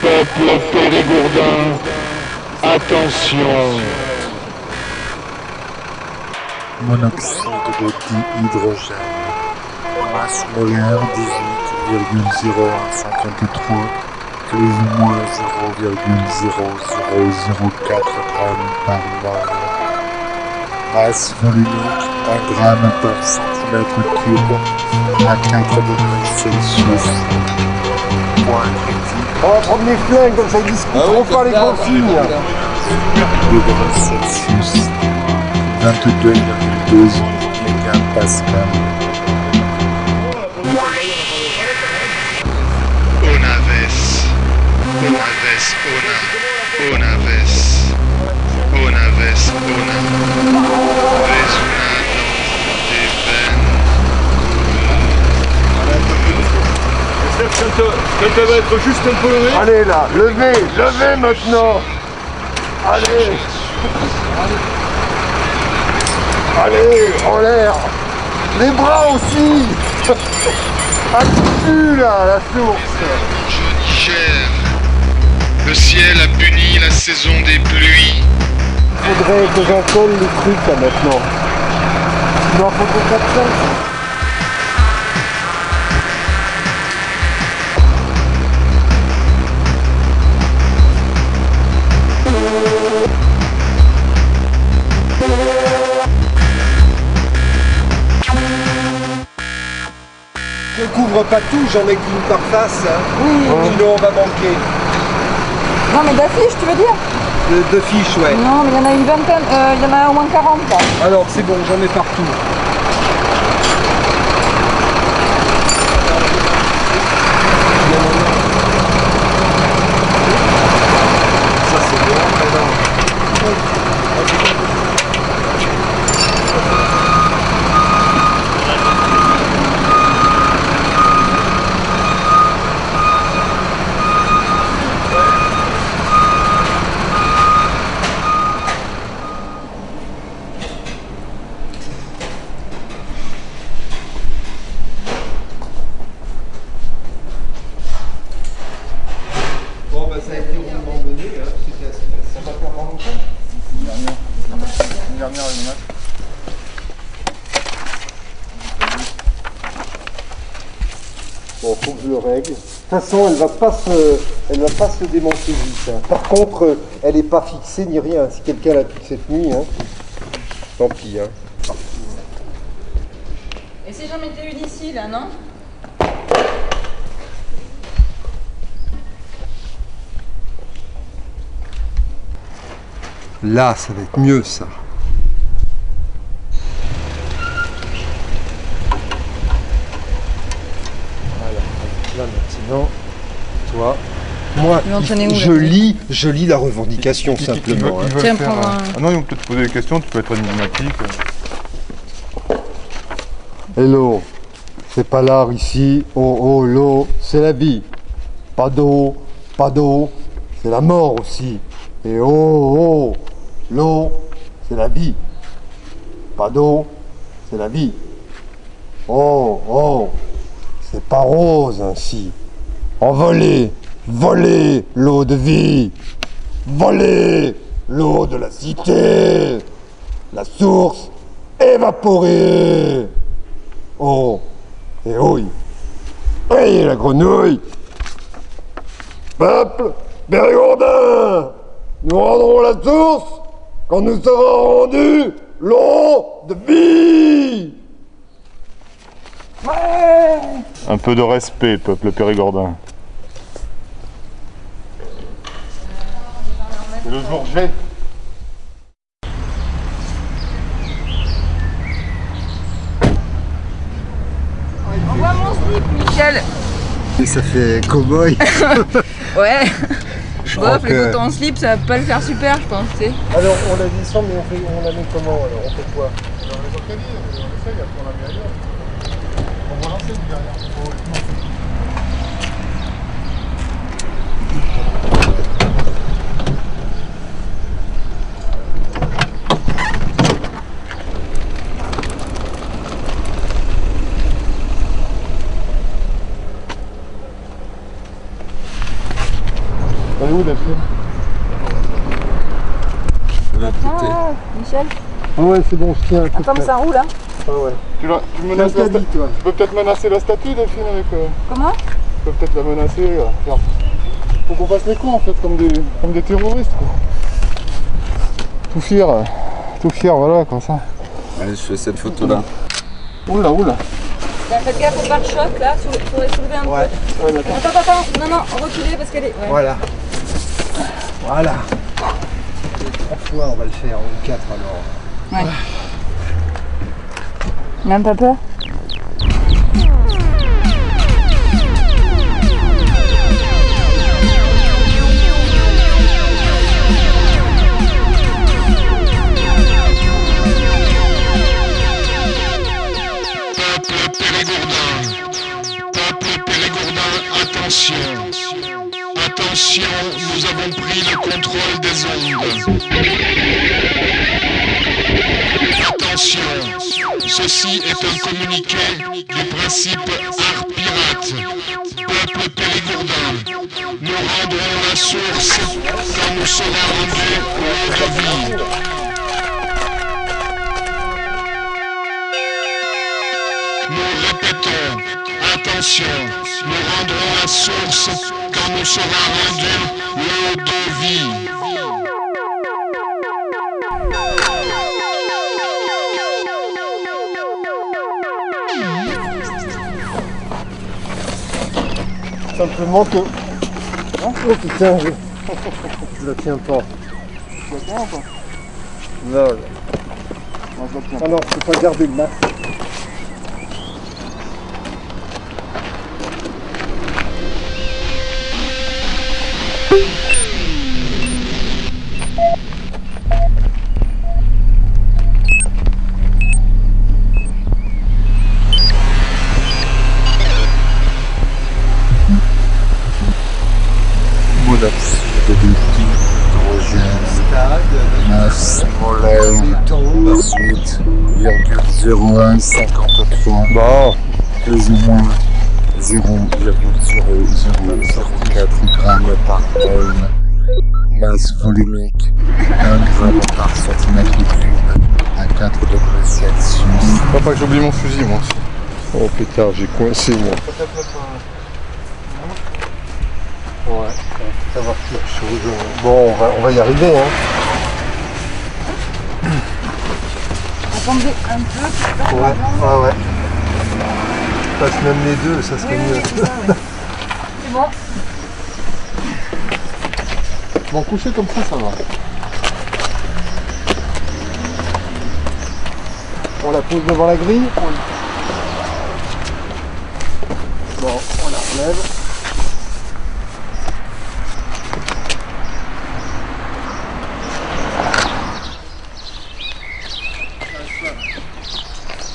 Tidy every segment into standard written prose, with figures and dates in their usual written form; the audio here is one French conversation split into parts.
Peuple périgourdin, attention. Monoxyde de dihydrogène. Masse molaire 18,0153, plus ou moins 0,0004 grammes par mol. Masse volumique 1 gramme par centimètre cube à 4 degrés Celsius. Point critique. On va prendre les flingues comme ça, ils discuteront pas les consignes. Degrés Celsius. 22,2 mégapascal. Unaves, Ça va être juste un peu levé. Allez là, levez maintenant. Allez. Allez, en l'air. Les bras aussi. Accroupus là, la source. je Niger. Le ciel a puni la saison des pluies. Faudrait que j'encolle les trucs là maintenant. Il m'en faut 400. Ne couvre pas tout, j'en ai qu'une par face. Hein. Sinon on va manquer. Non mais d'affiches tu veux dire? De fiches, ouais. Non mais il y en a une vingtaine, il y en a au moins 40 là. Alors c'est bon, j'en ai partout. Ça c'est bon, maintenant. Bon, bah ça a été rondement mené, hein. C'était assez facile. Ça va faire longtemps? Une dernière allumette. Bon, faut que je le règle. De toute façon, elle va pas se démonter vite. Hein. Par contre, elle est pas fixée ni rien. Si quelqu'un l'a toute cette nuit, hein, tant pis. Hein. Et si j'en mettais une ici là, non? Là, ça va être mieux, ça. Voilà. Là, maintenant, toi, moi, Tu veux entraîner où, là, je lis la revendication simplement. Hein. Tiens, prends un- Ah non, ils vont peut-être te poser des questions, tu peux être énigmatique. Hello, c'est pas l'art ici. Oh, l'eau, c'est la vie. Pas d'eau, c'est la mort aussi. Et l'eau, c'est la vie. Pas d'eau, c'est la vie. C'est pas rose ainsi. Envolez, volez l'eau de vie. Volez l'eau de la cité. La source évaporée. Oh, et oui. Oui, la grenouille. Peuple périgourdin, nous rendrons la source quand nous serons rendus l'eau de vie. Ouais. Un peu de respect, peuple périgourdin. C'est le jour J. Envoie mon slip, Michel. Et ça fait cow-boy. Ouais. crois Bof, que- écoute, en slip, ça va pas le faire super, je pense, tu sais. Alors on la descend, mais on la met comment alors? On fait quoi? On les organise, on essaye, après on la met ailleurs. On va lancer derrière. Elle est où Delphine? De l'autre côté. Ah, Michel. Ah ouais, c'est bon, je tiens. Attends, mais ça roule, hein. Ah ouais. Tu menaces Qu'est-ce la que t'as dit, toi? Tu peux peut-être menacer la statue Delphine avec... Comment? Tu peux peut-être la menacer. Genre. Faut qu'on fasse les cons en fait, comme des terroristes quoi. Tout fier, voilà, comme ça. Allez, je fais cette photo là. Oula. Faites gaffe au pare-choc, là. Faudrait soulever un peu. Ouais, d'accord. Attends. Non, reculez parce qu'elle est... Ouais. Voilà. Voilà. 3 fois, on va le faire, ou 4 alors. Ouais. Même pas peur? Peuple périgourdin, attention. Attention, nous avons pris le contrôle des ondes. Attention, ceci est un communiqué du principe art pirate. Peuple périgourdin, nous rendrons la source quand nous serons rendus au de vie. Nous répétons, attention, nous rendrons la source quand nous serons rendus l'eau de vie. Simplement que... Oh putain, je la tiens pas. Tu la tiens ou pas? Non, Non, je la tiens. alors je peux pas garder le masque. Monoxyde de hydrogène, masse molaire, 18,0153, Bon, plus ou moins 0,0004 grammes par tonne, masse volumique 1 gramme par centimètre cube à 4 degrés Celsius. Faut pas que j'oublie mon fusil moi aussi. oh putain, j'ai coincé moi. Peut-être mettre un... Ouais, savoir quelque chose. Bon, on va y arriver, hein. Attendez un peu. Ouais. Passe même les deux, ça serait mieux. C'est ça, ouais. C'est bon. Bon, coucher comme ça va. On la pose devant la grille. Bon, on la relève.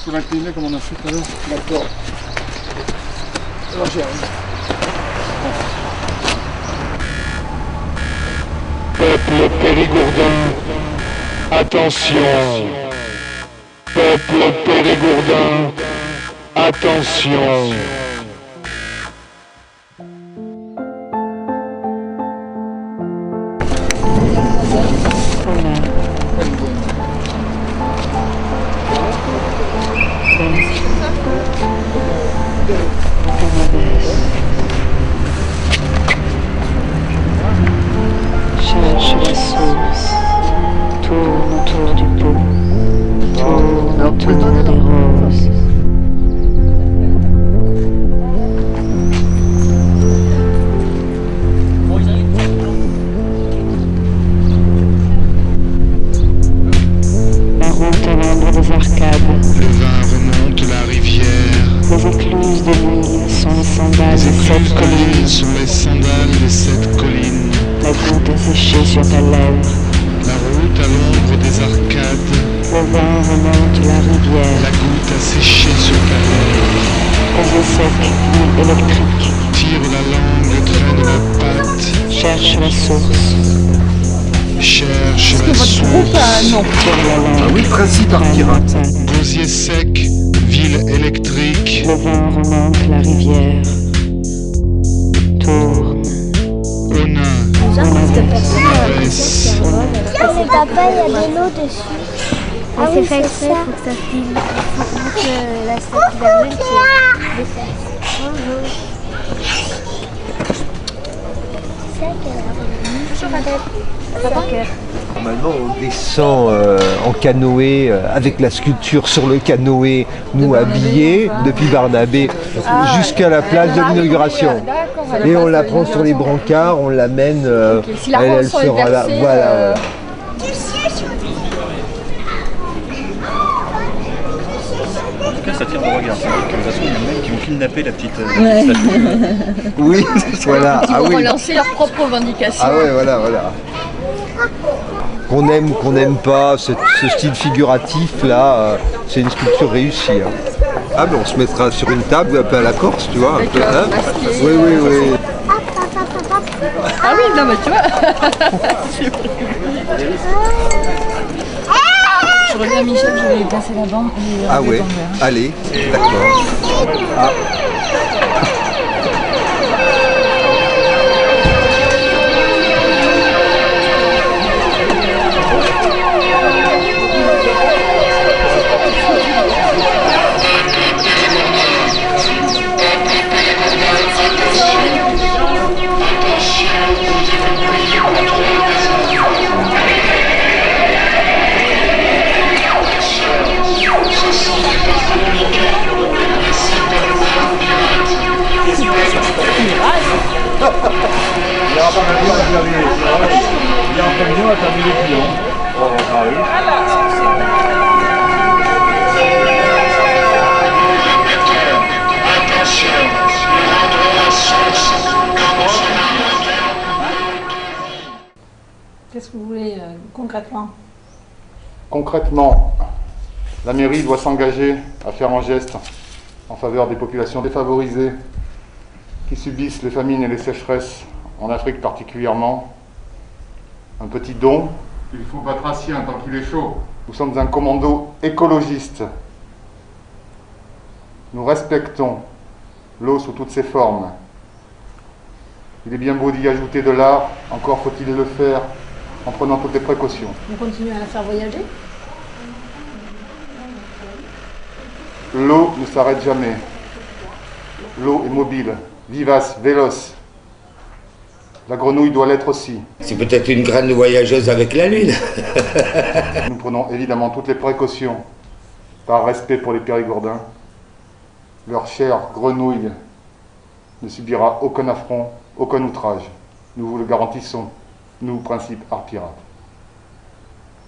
Faut l'incliner comme on a fait tout à l'heure. D'accord. Alors j'y arrive. Peuple périgourdin, attention. Peuple périgourdin, attention. Cherche la source, tourne autour du pot, tourne autour des roses. La route à l'ombre des arcades, Le vin remonte la rivière. les écluses de l'île sont les sandales Les de cette écluses de colline. l'île sont les sandales de cette colline. La goutte est séchée sur ta lèvre, La route à l'ombre des arcades. le vent remonte la rivière, La goutte a séché sur ta lèvre. posé sec, l'île électrique, Tire la langue, traîne la patte. cherche la source, Cherche la source. tire la langue, Ah oui, principe art traîne la pirate. patte. Gosier sec, ville électrique. Le vent remonte la rivière, tourne, Onin, Mais papa, il y a de l'eau dessus. Ah oui, c'est fait exprès pour que ça filme. Pour que la statue d'Armel se défasse. Bonjour. Normalement, on descend en canoë avec la sculpture sur le canoë, nous habillés, depuis Barnabé jusqu'à la place de l'inauguration. Et on la prend sur les brancards, on l'amène, elle sera là. Voilà. En tout cas, ça tire le regard. De toute façon, il y en a même qui ont kidnappé la petite statue. Oui, voilà. Ils vont relancer leurs propres revendications. Ah ouais, voilà. Qu'on aime, qu'on n'aime pas, ce style figuratif là, c'est une sculpture réussie. Hein. Ah mais on se mettra sur une table un peu à la Corse, tu vois. Un peu, hein. Oui. Ah oui, non mais tu vois. Je reviens Michel, je vais lui passer la bande. Ah ouais, allez, d'accord. Ah. Qu'est-ce que vous voulez concrètement? Concrètement, la mairie doit s'engager à faire un geste en faveur des populations défavorisées qui subissent les famines et les sécheresses, en Afrique particulièrement. Un petit don. Il faut battre un sien tant qu'il est chaud. Nous sommes un commando écologiste. Nous respectons l'eau sous toutes ses formes. Il est bien beau d'y ajouter de l'art, encore faut-il le faire en prenant toutes les précautions. On continue à la faire voyager? L'eau ne s'arrête jamais. L'eau est mobile, vivace, véloce. La grenouille doit l'être aussi. C'est peut-être une grande voyageuse avec la Lune. Nous prenons évidemment toutes les précautions, par respect pour les Périgourdins. Leur chère grenouille ne subira aucun affront, aucun outrage. Nous vous le garantissons, nous, Principe Art Pirate.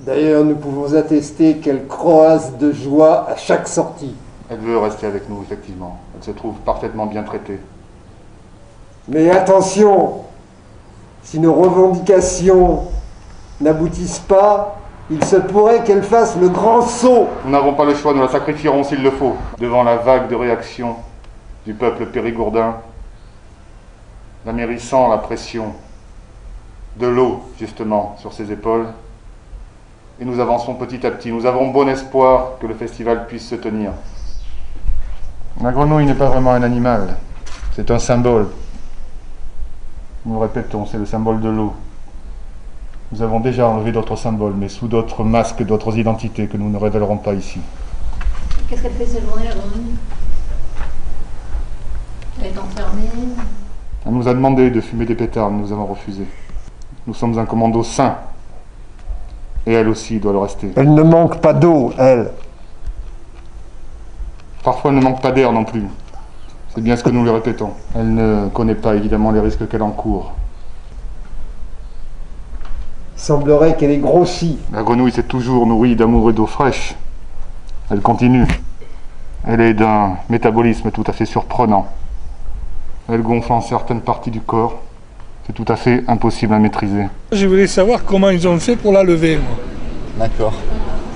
D'ailleurs, nous pouvons attester qu'elle croise de joie à chaque sortie. Elle veut rester avec nous, effectivement. Elle se trouve parfaitement bien traitée. Mais attention, si nos revendications n'aboutissent pas, il se pourrait qu'elle fasse le grand saut. Nous n'avons pas le choix, nous la sacrifierons s'il le faut, devant la vague de réaction du peuple périgourdin. La mairie sent la pression de l'eau, justement, sur ses épaules. Et nous avançons petit à petit. Nous avons bon espoir que le festival puisse se tenir. La grenouille n'est pas vraiment un animal, c'est un symbole. Nous le répétons, c'est le symbole de l'eau. Nous avons déjà enlevé d'autres symboles, mais sous d'autres masques, d'autres identités que nous ne révélerons pas ici. Qu'est-ce qu'elle fait cette journée, la grenouille? Elle est enfermée. Elle nous a demandé de fumer des pétards, nous avons refusé. Nous sommes un commando sain. Et elle aussi doit le rester. Elle ne manque pas d'eau, elle. Parfois elle ne manque pas d'air non plus. C'est bien ce que nous lui répétons. Elle ne connaît pas évidemment les risques qu'elle encourt. Semblerait qu'elle ait grossi. La grenouille s'est toujours nourrie d'amour et d'eau fraîche. Elle continue. Elle est d'un métabolisme tout à fait surprenant. Elle gonfle en certaines parties du corps. C'est tout à fait impossible à maîtriser. Je voulais savoir comment ils ont fait pour la lever, moi. D'accord.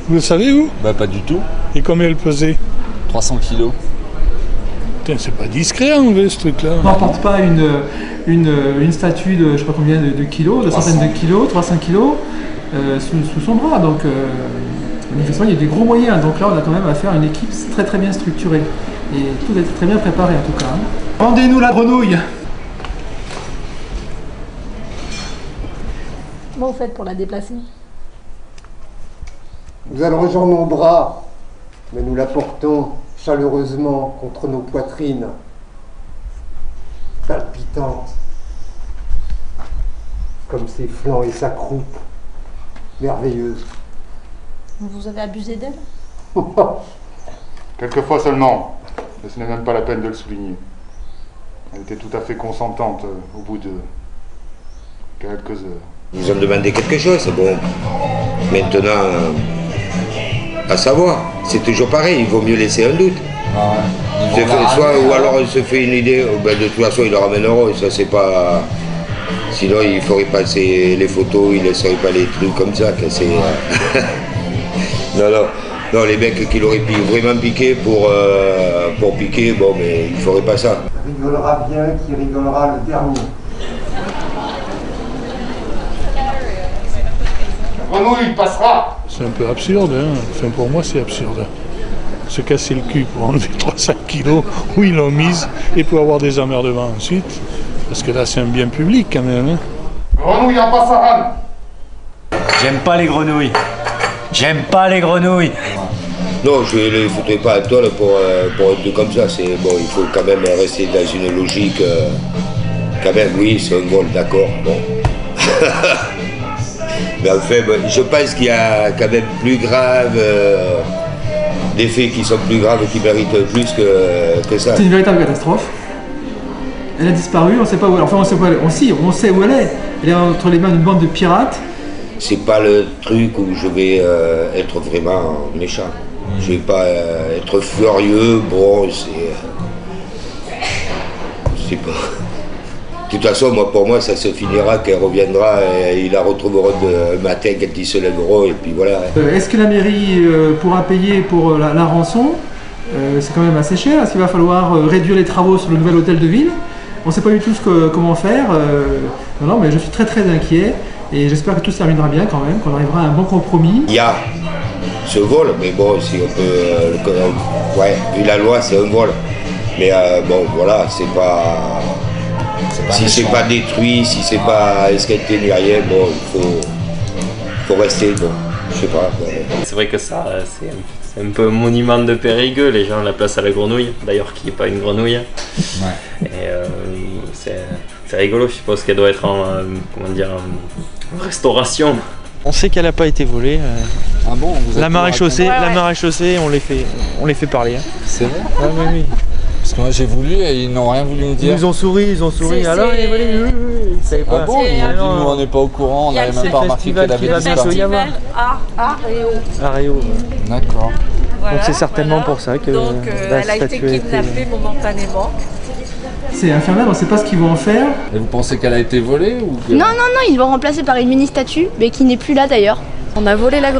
Vous le savez, vous? Bah pas du tout. Et combien elle pesait? 300 kilos. Putain, c'est pas discret à enlever ce truc-là. On n'emporte pas une statue de je sais pas combien de kilos, de centaines de kilos, 300 kilos, sous son bras. Donc, manifestement, il y a des gros moyens. Donc là, on a quand même à faire une équipe très très bien structurée. Et tout est très bien préparé en tout cas. Rendez-nous la grenouille! Comment vous faites pour la déplacer? Nous allongeons nos bras, mais nous la portons chaleureusement contre nos poitrines, palpitantes, comme ses flancs et sa croupe, merveilleuse. Vous avez abusé d'elle? Quelquefois seulement, mais ce n'est même pas la peine de le souligner. Elle était tout à fait consentante au bout de quelques heures. Ils ont demandé quelque chose, bon. Maintenant, à savoir, c'est toujours pareil, il vaut mieux laisser un doute. Ou alors il se fait une idée, ben, de toute façon ils le ramèneront, et ça c'est pas... Sinon il ferait passer les photos, il laisserait pas les trucs comme ça, que c'est... non, les mecs qui l'auraient vraiment piqué pour piquer, bon mais ils feraient pas ça. Rigolera bien qui rigolera le dernier. Grenouille passera. C'est un peu absurde, hein. Enfin, pour moi, c'est absurde. Se casser le cul pour enlever 300 kilos, où ils l'ont mise, et pour avoir des emmerdements ensuite. Parce que là, c'est un bien public quand même. Hein. Grenouille en passaran. J'aime pas les grenouilles. J'aime pas les grenouilles. Non, je ne les foutrais pas à toile pour un truc comme ça. C'est bon, il faut quand même rester dans une logique. Quand même, oui, c'est un vol, d'accord. Bon. Mais enfin, je pense qu'il y a quand même plus grave, des faits qui sont plus graves, qui méritent plus que ça. C'est une véritable catastrophe. Elle a disparu, on ne sait pas où elle est. Enfin, on sait pas où elle est. On sait où elle est. Elle est entre les mains d'une bande de pirates. C'est pas le truc où je vais être vraiment méchant. Je vais pas être furieux, bon, c'est pas... De toute façon, pour moi, ça se finira, qu'elle reviendra et ils la retrouveront le matin quand ils se lèveront, et puis voilà. Est-ce que la mairie pourra payer pour la rançon? C'est quand même assez cher. Est-ce qu'il va falloir réduire les travaux sur le nouvel hôtel de ville? On ne sait pas du tout comment faire. Non, mais je suis très inquiet et j'espère que tout se terminera bien quand même, qu'on arrivera à un bon compromis. Il y a ce vol, mais bon, si on peut... ouais, vu la loi, c'est un vol. Mais bon, voilà, c'est pas... Si c'est pas détruit, si c'est pas esquinté ni rien, bon, il faut rester, bon, je sais pas. C'est vrai que ça, c'est un peu un monument de Périgueux, les gens la placent à la grenouille, d'ailleurs qui n'est pas une grenouille. Ouais. Et c'est rigolo, je suppose qu'elle doit être en, comment dire, en restauration. On sait qu'elle n'a pas été volée. Ah bon, la maréchaussée, on les fait parler. Hein. C'est vrai? Ah, oui. Parce que moi j'ai voulu et ils n'ont rien voulu me dire. Ils ont souri. Alors elle est volée, ils savaient pas. Ah bon, ils m'ont dit nous on n'est pas au courant, on n'avait même pas remarqué qu'elle avait disparu. Areo. D'accord. Voilà, donc c'est certainement pour ça que donc, elle a été kidnappée momentanément. C'est infernal, on ne sait pas ce qu'ils vont en faire. Et vous pensez qu'elle a été volée ou que... Non, ils l'ont remplacée par une mini-statue, mais qui n'est plus là d'ailleurs. On a volé la